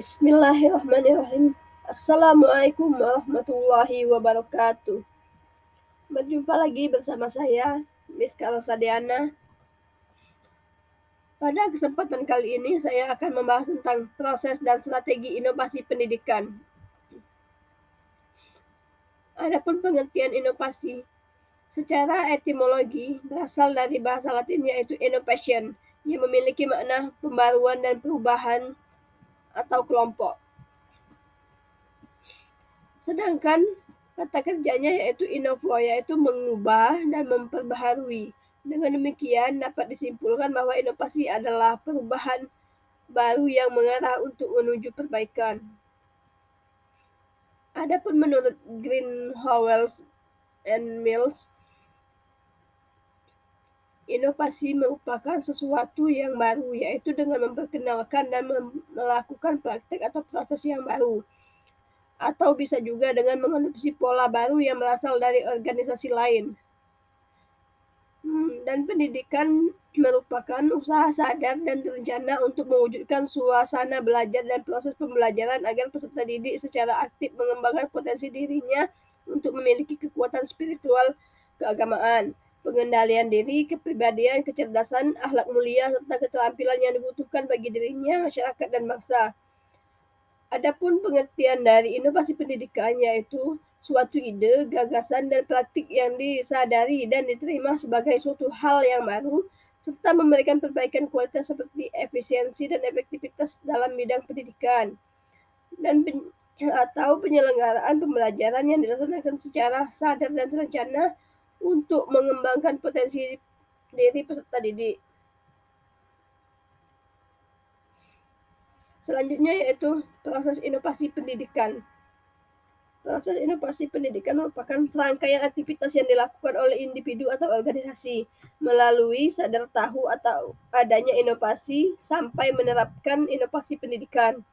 Bismillahirrahmanirrahim. Assalamualaikum warahmatullahi wabarakatuh. Berjumpa lagi bersama saya, Miss Karosadiana. Pada kesempatan kali ini saya akan membahas tentang proses dan strategi inovasi pendidikan. Adapun pengertian inovasi secara etimologi berasal dari bahasa Latin yaitu innovation, yang memiliki makna pembaruan dan perubahan atau kelompok. Sedangkan kata kerjanya yaitu innovo, yaitu mengubah dan memperbaharui. Dengan demikian dapat disimpulkan bahwa inovasi adalah perubahan baru yang mengarah untuk menuju perbaikan. Adapun menurut Green, Howells, and Mills, inovasi merupakan sesuatu yang baru, yaitu dengan memperkenalkan dan melakukan praktek atau proses yang baru, atau bisa juga dengan mengadopsi pola baru yang berasal dari organisasi lain. Dan pendidikan merupakan usaha sadar dan terencana untuk mewujudkan suasana belajar dan proses pembelajaran agar peserta didik secara aktif mengembangkan potensi dirinya untuk memiliki kekuatan spiritual, keagamaan, pengendalian diri, kepribadian, kecerdasan, akhlak mulia, serta keterampilan yang dibutuhkan bagi dirinya, masyarakat, dan bangsa. Adapun pengertian dari inovasi pendidikan yaitu suatu ide, gagasan, dan praktik yang disadari dan diterima sebagai suatu hal yang baru, serta memberikan perbaikan kualitas seperti efisiensi dan efektivitas dalam bidang pendidikan, dan atau penyelenggaraan pembelajaran yang dilaksanakan secara sadar dan terencana untuk mengembangkan potensi diri peserta didik. Selanjutnya yaitu proses inovasi pendidikan. Proses inovasi pendidikan merupakan serangkaian aktivitas yang dilakukan oleh individu atau organisasi melalui sadar tahu atau adanya inovasi sampai menerapkan inovasi pendidikan.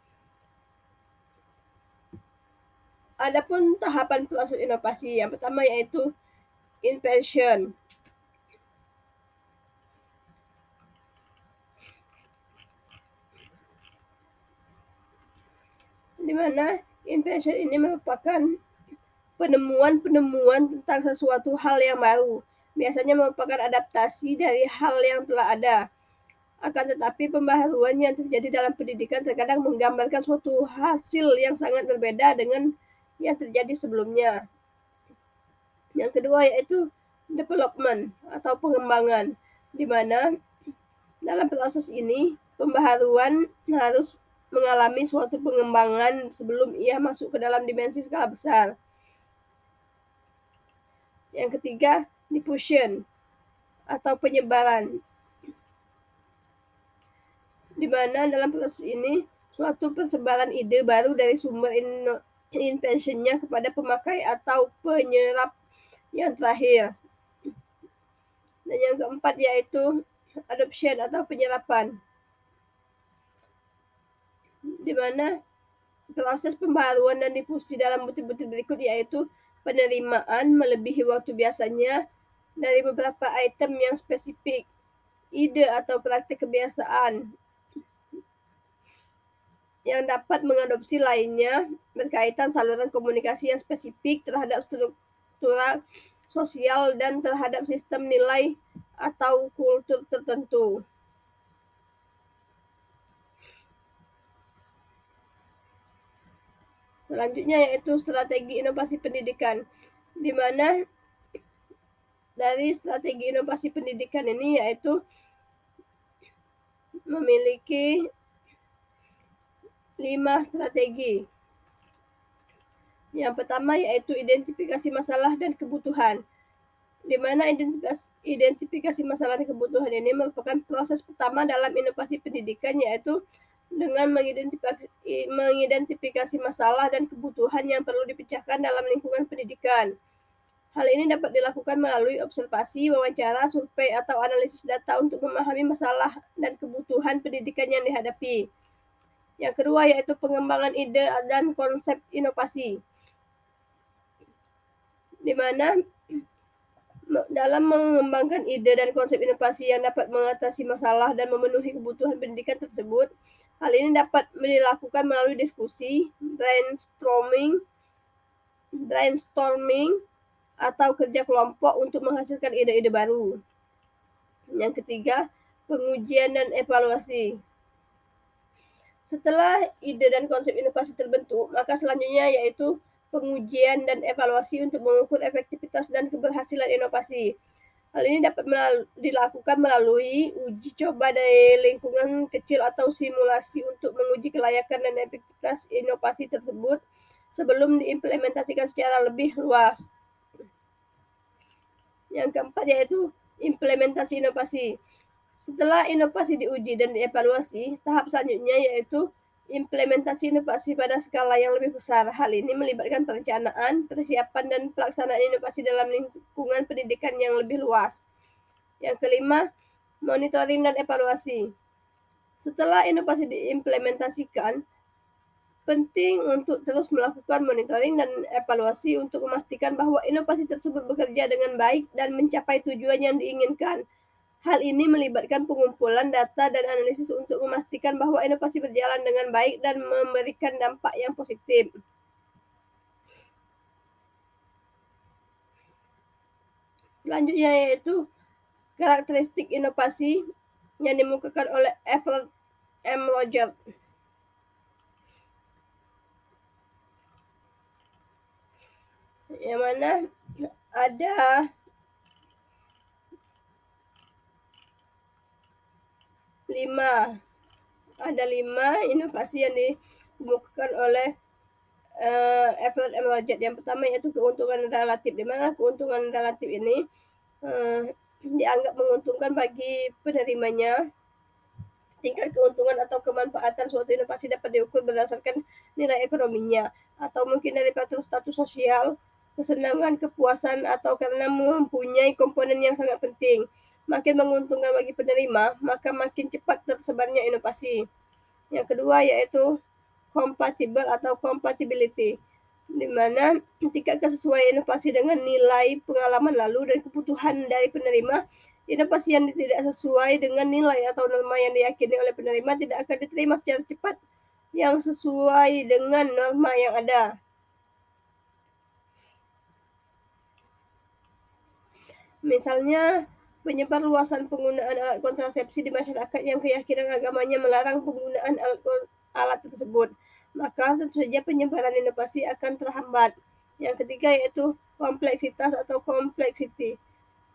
Adapun tahapan proses inovasi, yang pertama yaitu invention, di mana invention ini merupakan penemuan-penemuan tentang sesuatu hal yang baru, biasanya merupakan adaptasi dari hal yang telah ada. Akan tetapi pembaharuan yang terjadi dalam pendidikan terkadang menggambarkan suatu hasil yang sangat berbeda dengan yang terjadi sebelumnya. Yang kedua yaitu development atau pengembangan, di mana dalam proses ini pembaharuan harus mengalami suatu pengembangan sebelum ia masuk ke dalam dimensi skala besar. Yang ketiga, diffusion atau penyebaran, di mana dalam proses ini suatu persebaran ide baru dari sumber invention-nya kepada pemakai atau penyerap yang terakhir. Dan yang keempat yaitu adoption atau penyerapan, di mana proses pembaharuan dan difusi dalam butir-butir berikut yaitu penerimaan melebihi waktu biasanya dari beberapa item yang spesifik, ide atau praktik kebiasaan yang dapat mengadopsi lainnya berkaitan saluran komunikasi yang spesifik terhadap struktura sosial dan terhadap sistem nilai atau kultur tertentu. Selanjutnya yaitu strategi inovasi pendidikan, di mana dari strategi inovasi pendidikan ini yaitu memiliki 5 strategi. Yang pertama yaitu identifikasi masalah dan kebutuhan, di mana identifikasi masalah dan kebutuhan ini merupakan proses pertama dalam inovasi pendidikan, yaitu dengan mengidentifikasi masalah dan kebutuhan yang perlu dipecahkan dalam lingkungan pendidikan. Hal ini dapat dilakukan melalui observasi, wawancara, survei, atau analisis data untuk memahami masalah dan kebutuhan pendidikan yang dihadapi. Yang kedua yaitu pengembangan ide dan konsep inovasi, di mana Dalam mengembangkan ide dan konsep inovasi yang dapat mengatasi masalah dan memenuhi kebutuhan pendidikan tersebut, hal ini dapat dilakukan melalui diskusi, brainstorming, atau kerja kelompok untuk menghasilkan ide-ide baru. Yang ketiga, pengujian dan evaluasi. Setelah ide dan konsep inovasi terbentuk, maka selanjutnya yaitu pengujian dan evaluasi untuk mengukur efektivitas dan keberhasilan inovasi. Hal ini dapat dilakukan melalui uji coba dari lingkungan kecil atau simulasi untuk menguji kelayakan dan efektivitas inovasi tersebut sebelum diimplementasikan secara lebih luas. Yang keempat yaitu implementasi inovasi. Setelah inovasi diuji dan dievaluasi, tahap selanjutnya yaitu implementasi inovasi pada skala yang lebih besar. Hal ini melibatkan perencanaan, persiapan, dan pelaksanaan inovasi dalam lingkungan pendidikan yang lebih luas. Yang kelima, monitoring dan evaluasi. Setelah inovasi diimplementasikan, penting untuk terus melakukan monitoring dan evaluasi untuk memastikan bahwa inovasi tersebut bekerja dengan baik dan mencapai tujuan yang diinginkan. Hal ini melibatkan pengumpulan data dan analisis untuk memastikan bahwa inovasi berjalan dengan baik dan memberikan dampak yang positif. Selanjutnya yaitu karakteristik inovasi yang dimukakan oleh Everett M. Rogers. Yang mana ada lima inovasi yang dikemukakan oleh Everett M. Rogers. Yang pertama yaitu keuntungan relatif, di mana keuntungan relatif ini dianggap menguntungkan bagi penerimanya. Tingkat keuntungan atau kemanfaatan suatu inovasi dapat diukur berdasarkan nilai ekonominya, atau mungkin dari faktor status sosial, kesenangan, kepuasan, atau karena mempunyai komponen yang sangat penting. Makin menguntungkan bagi penerima, maka makin cepat tersebarnya inovasi. Yang kedua yaitu compatible atau compatibility, di mana tingkat kesesuaian inovasi dengan nilai pengalaman lalu dan kebutuhan dari penerima. Inovasi yang tidak sesuai dengan nilai atau norma yang diyakini oleh penerima tidak akan diterima secara cepat yang sesuai dengan norma yang ada. Misalnya, penyebarluasan penggunaan alat kontrasepsi di masyarakat yang keyakinan agamanya melarang penggunaan alat tersebut, maka tentu saja penyebaran inovasi akan terhambat. Yang ketiga yaitu kompleksitas atau complexity,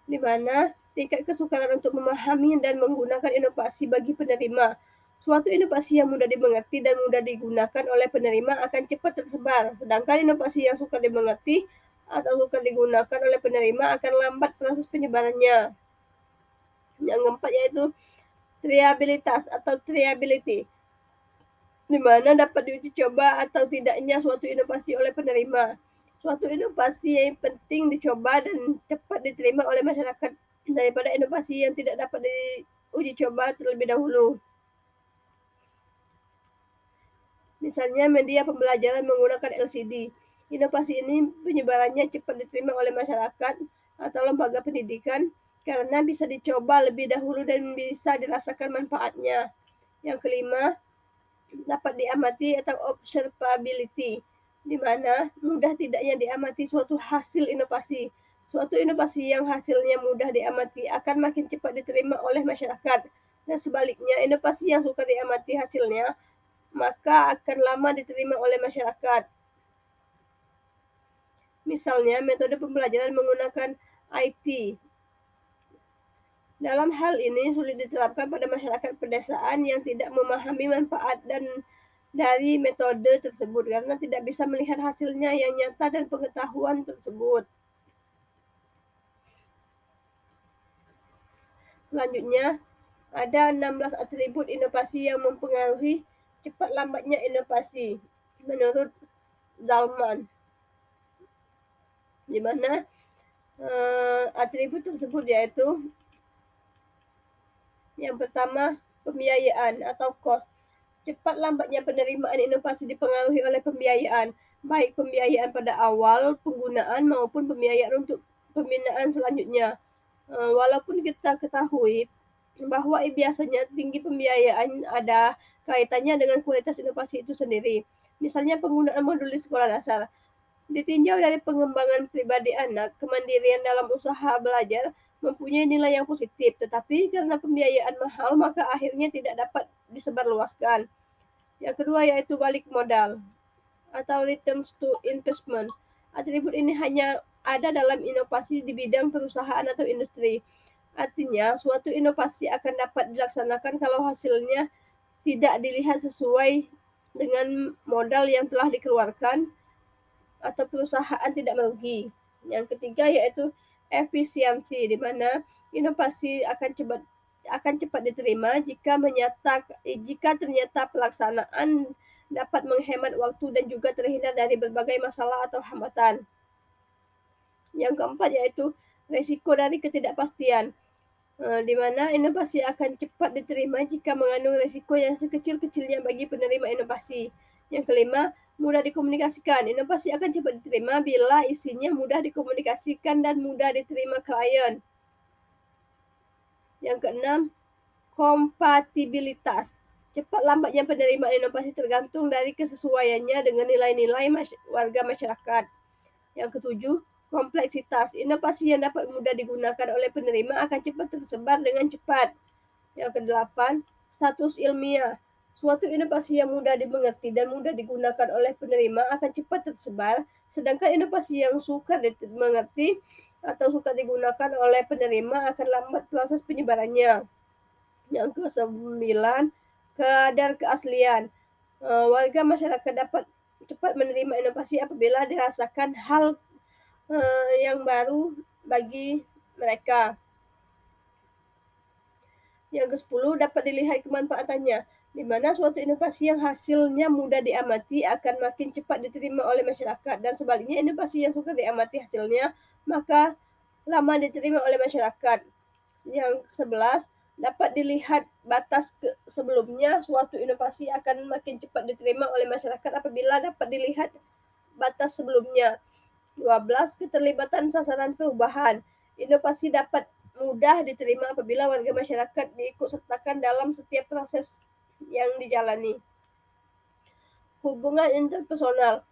di mana tingkat kesukaran untuk memahami dan menggunakan inovasi bagi penerima. Suatu inovasi yang mudah dimengerti dan mudah digunakan oleh penerima akan cepat tersebar, sedangkan inovasi yang sukar dimengerti atau sukar digunakan oleh penerima akan lambat proses penyebarannya. Yang keempat yaitu triabilitas atau triability, di mana dapat diuji coba atau tidaknya suatu inovasi oleh penerima. Suatu inovasi yang penting dicoba dan cepat diterima oleh masyarakat daripada inovasi yang tidak dapat diuji coba terlebih dahulu. Misalnya media pembelajaran menggunakan LCD. Inovasi ini penyebarannya cepat diterima oleh masyarakat atau lembaga pendidikan karena bisa dicoba lebih dahulu dan bisa dirasakan manfaatnya. Yang kelima, dapat diamati atau observability, di mana mudah tidaknya diamati suatu hasil inovasi. Suatu inovasi yang hasilnya mudah diamati akan makin cepat diterima oleh masyarakat. Dan sebaliknya, inovasi yang suka diamati hasilnya maka akan lama diterima oleh masyarakat. Misalnya, metode pembelajaran menggunakan IT. Dalam hal ini sulit diterapkan pada masyarakat pedesaan yang tidak memahami manfaat dan dari metode tersebut karena tidak bisa melihat hasilnya yang nyata dan pengetahuan tersebut. Selanjutnya, ada 16 atribut inovasi yang mempengaruhi cepat lambatnya inovasi menurut Zalman, di mana atribut tersebut yaitu yang pertama, pembiayaan atau cost. Cepat lambatnya penerimaan inovasi dipengaruhi oleh pembiayaan, baik pembiayaan pada awal penggunaan maupun pembiayaan untuk pembinaan selanjutnya. Walaupun kita ketahui bahwa biasanya tinggi pembiayaan ada kaitannya dengan kualitas inovasi itu sendiri. Misalnya penggunaan modul di sekolah dasar. Ditinjau dari pengembangan pribadi anak, kemandirian dalam usaha belajar mempunyai nilai yang positif, tetapi karena pembiayaan mahal maka akhirnya tidak dapat disebarluaskan. Yang kedua yaitu balik modal atau returns to investment. Atribut ini hanya ada dalam inovasi di bidang perusahaan atau industri. Artinya, suatu inovasi akan dapat dilaksanakan kalau hasilnya tidak dilihat sesuai dengan modal yang telah dikeluarkan atau perusahaan tidak merugi. Yang ketiga yaitu efisiensi, di mana inovasi akan cepat diterima jika ternyata pelaksanaan dapat menghemat waktu dan juga terhindar dari berbagai masalah atau hambatan. Yang keempat yaitu resiko dari ketidakpastian, di mana inovasi akan cepat diterima jika mengandung resiko yang sekecil-kecilnya bagi penerima inovasi. Yang kelima, mudah dikomunikasikan. Inovasi akan cepat diterima bila isinya mudah dikomunikasikan dan mudah diterima klien. Yang keenam, kompatibilitas. Cepat lambatnya penerimaan inovasi tergantung dari kesesuaiannya dengan nilai-nilai warga masyarakat. Yang ketujuh, kompleksitas. Inovasi yang dapat mudah digunakan oleh penerima akan cepat tersebar dengan cepat. Yang kedelapan, status ilmiah. Suatu inovasi yang mudah dimengerti dan mudah digunakan oleh penerima akan cepat tersebar, sedangkan inovasi yang sukar dimengerti atau sukar digunakan oleh penerima akan lambat proses penyebarannya. Yang kesembilan, kadar keaslian. Warga masyarakat dapat cepat menerima inovasi apabila dirasakan hal yang baru bagi mereka. Yang ke-10, dapat dilihat kemanfaatannya, di mana suatu inovasi yang hasilnya mudah diamati akan makin cepat diterima oleh masyarakat, dan sebaliknya inovasi yang suka diamati hasilnya maka lama diterima oleh masyarakat. Yang 11, dapat dilihat batas sebelumnya suatu inovasi akan makin cepat diterima oleh masyarakat apabila dapat dilihat batas sebelumnya. 12, keterlibatan sasaran perubahan. Inovasi dapat mudah diterima apabila warga masyarakat diikut sertakan dalam setiap proses yang dijalani. Hubungan interpersonal.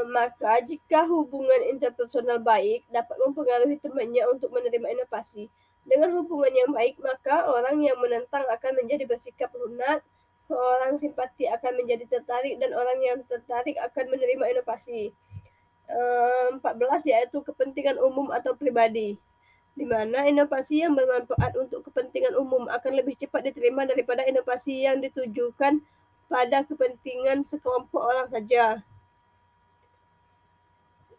Maka jika hubungan interpersonal baik dapat mempengaruhi temannya untuk menerima inovasi. Dengan hubungan yang baik, maka orang yang menentang akan menjadi bersikap lunak, seorang simpati akan menjadi tertarik, dan orang yang tertarik akan menerima inovasi. 14 yaitu kepentingan umum atau pribadi, di mana inovasi yang bermanfaat untuk kepentingan umum akan lebih cepat diterima daripada inovasi yang ditujukan pada kepentingan sekelompok orang saja.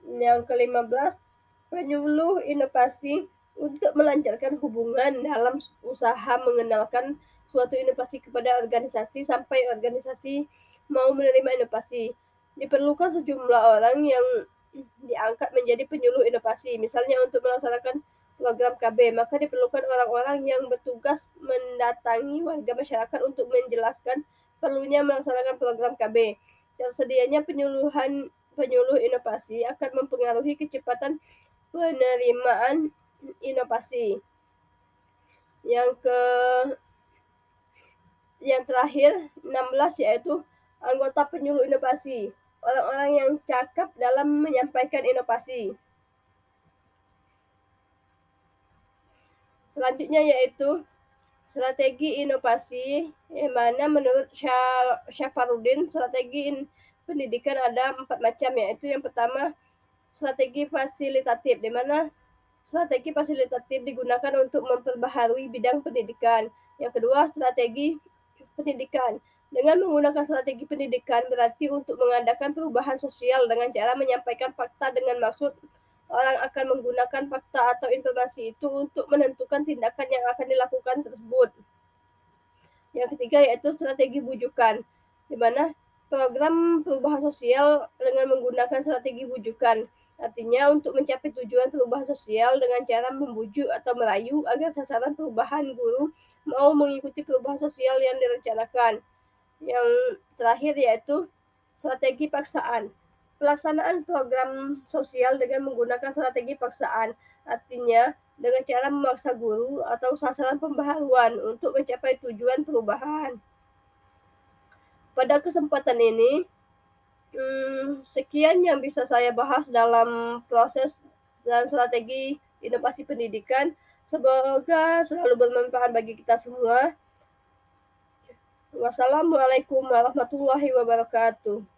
Yang ke-15, penyuluh inovasi untuk melancarkan hubungan dalam usaha mengenalkan suatu inovasi kepada organisasi sampai organisasi mau menerima inovasi. Diperlukan sejumlah orang yang diangkat menjadi penyuluh inovasi, misalnya untuk melaksanakan program KB, maka diperlukan orang-orang yang bertugas mendatangi warga masyarakat untuk menjelaskan perlunya melaksanakan program KB. Tersedianya penyuluh inovasi akan mempengaruhi kecepatan penerimaan inovasi. Yang terakhir, 16 yaitu anggota penyuluh inovasi, orang-orang yang cakap dalam menyampaikan inovasi. Selanjutnya yaitu strategi inovasi, yang mana menurut Syafarudin strategi pendidikan ada 4 macam, yaitu yang pertama strategi fasilitatif, di mana strategi fasilitatif digunakan untuk memperbaharui bidang pendidikan. Yang kedua, strategi pendidikan. Dengan menggunakan strategi pendidikan berarti untuk mengadakan perubahan sosial dengan cara menyampaikan fakta dengan maksud orang akan menggunakan fakta atau informasi itu untuk menentukan tindakan yang akan dilakukan tersebut. Yang ketiga yaitu strategi bujukan, di mana program perubahan sosial dengan menggunakan strategi bujukan. Artinya untuk mencapai tujuan perubahan sosial dengan cara membujuk atau merayu agar sasaran perubahan guru mau mengikuti perubahan sosial yang direncanakan. Yang terakhir yaitu strategi paksaan, Pelaksanaan program sosial dengan menggunakan strategi paksaan, artinya dengan cara memaksa guru atau sasaran pembaharuan untuk mencapai tujuan perubahan. Pada kesempatan ini, sekian yang bisa saya bahas dalam proses dan strategi inovasi pendidikan. Semoga selalu bermanfaat bagi kita semua. Wassalamualaikum warahmatullahi wabarakatuh.